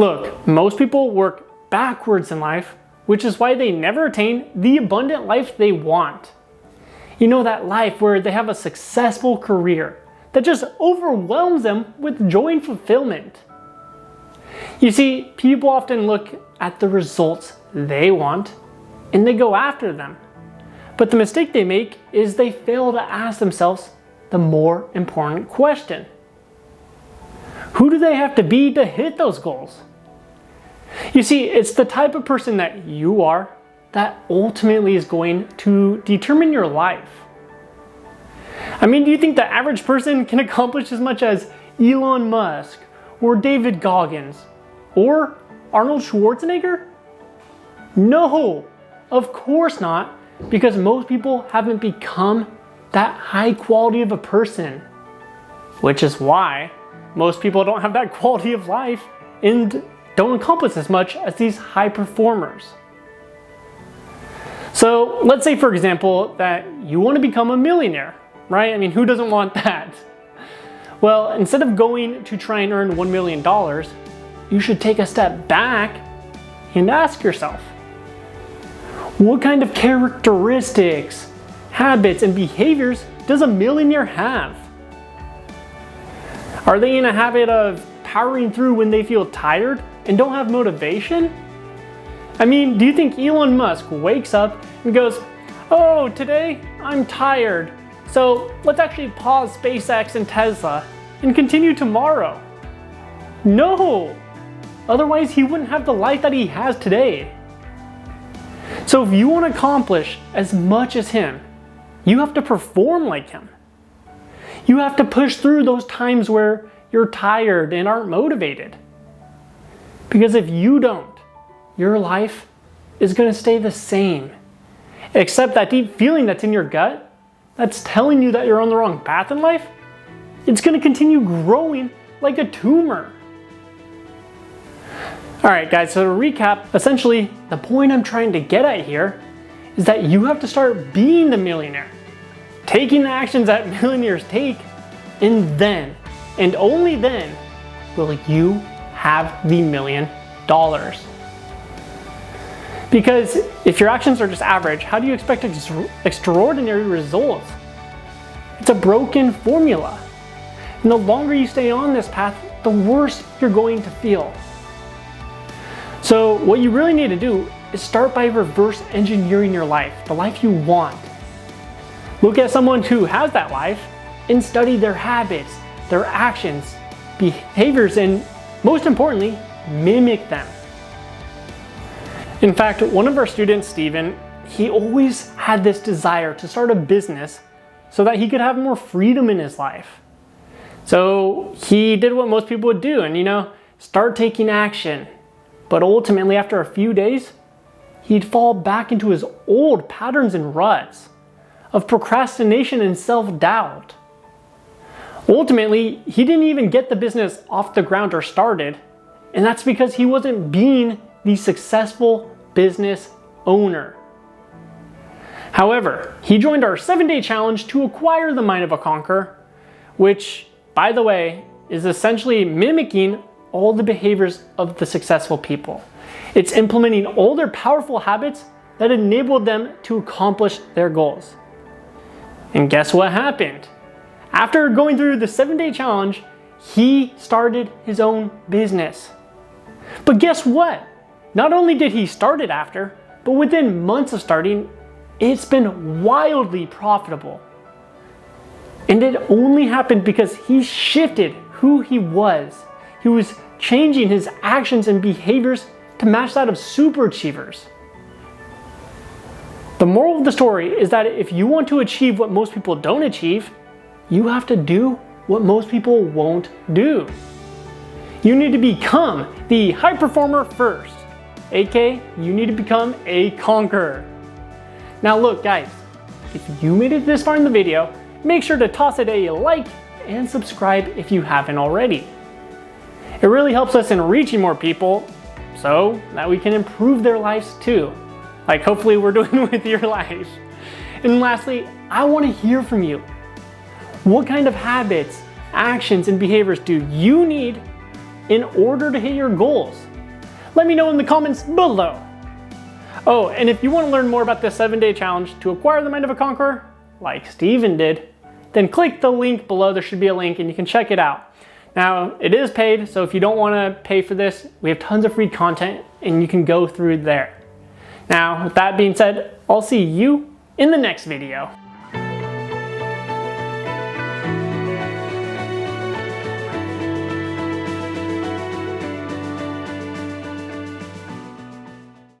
Look, most people work backwards in life, which is why they never attain the abundant life they want. You know, that life where they have a successful career that just overwhelms them with joy and fulfillment. You see, people often look at the results they want and they go after them. But the mistake they make is they fail to ask themselves the more important question. Who do they have to be to hit those goals? You see, it's the type of person that you are that ultimately is going to determine your life. I mean, do you think the average person can accomplish as much as Elon Musk or David Goggins or Arnold Schwarzenegger? No, of course not, because most people haven't become that high quality of a person, which is why most people don't have that quality of life and don't accomplish as much as these high performers. So let's say, for example, that you want to become a millionaire, right? I mean, who doesn't want that? Well, instead of going to try and earn $1 million, you should take a step back and ask yourself, what kind of characteristics, habits, and behaviors does a millionaire have? Are they in a habit of powering through when they feel tired and don't have motivation? I mean, do you think Elon Musk wakes up and goes, oh, today I'm tired, so let's actually pause SpaceX and Tesla and continue tomorrow? No! Otherwise, he wouldn't have the life that he has today. So if you want to accomplish as much as him, you have to perform like him. You have to push through those times where you're tired and aren't motivated. Because if you don't, your life is going to stay the same. Except that deep feeling that's in your gut, that's telling you that you're on the wrong path in life, it's going to continue growing like a tumor. Alright guys, so to recap, essentially the point I'm trying to get at here is that you have to start being the millionaire, taking the actions that millionaires take, and then, and only then, will you have the $1 million. Because if your actions are just average, how do you expect extraordinary results? It's a broken formula. And the longer you stay on this path, the worse you're going to feel. So what you really need to do is start by reverse engineering your life, the life you want. Look at someone who has that life and study their habits, their actions, behaviors, and most importantly, mimic them. In fact, one of our students, Steven, he always had this desire to start a business so that he could have more freedom in his life. So he did what most people would do and, start taking action. But ultimately, after a few days, he'd fall back into his old patterns and ruts of procrastination and self-doubt. Ultimately, he didn't even get the business off the ground or started, and that's because he wasn't being the successful business owner. However, he joined our 7-day challenge to acquire the mind of a conqueror, which, by the way, is essentially mimicking all the behaviors of the successful people. It's implementing all their powerful habits that enabled them to accomplish their goals. And guess what happened? After going through the 7-day challenge, he started his own business. But guess what? Not only did he start it after, but within months of starting, it's been wildly profitable. And it only happened because he shifted who he was. He was changing his actions and behaviors to match that of superachievers. The moral of the story is that if you want to achieve what most people don't achieve, you have to do what most people won't do. You need to become the high performer first, aka you need to become a conqueror. Now look guys, if you made it this far in the video, make sure to toss it a like and subscribe if you haven't already. It really helps us in reaching more people so that we can improve their lives too, like hopefully we're doing with your life. And lastly, I want to hear from you. What kind of habits, actions, and behaviors do you need in order to hit your goals? Let me know in the comments below. Oh, and if you want to learn more about this 7-day challenge to acquire the mind of a conqueror, like Steven did, then click the link below. There should be a link and you can check it out. Now, it is paid, so if you don't want to pay for this, we have tons of free content and you can go through there. Now, with that being said, I'll see you in the next video.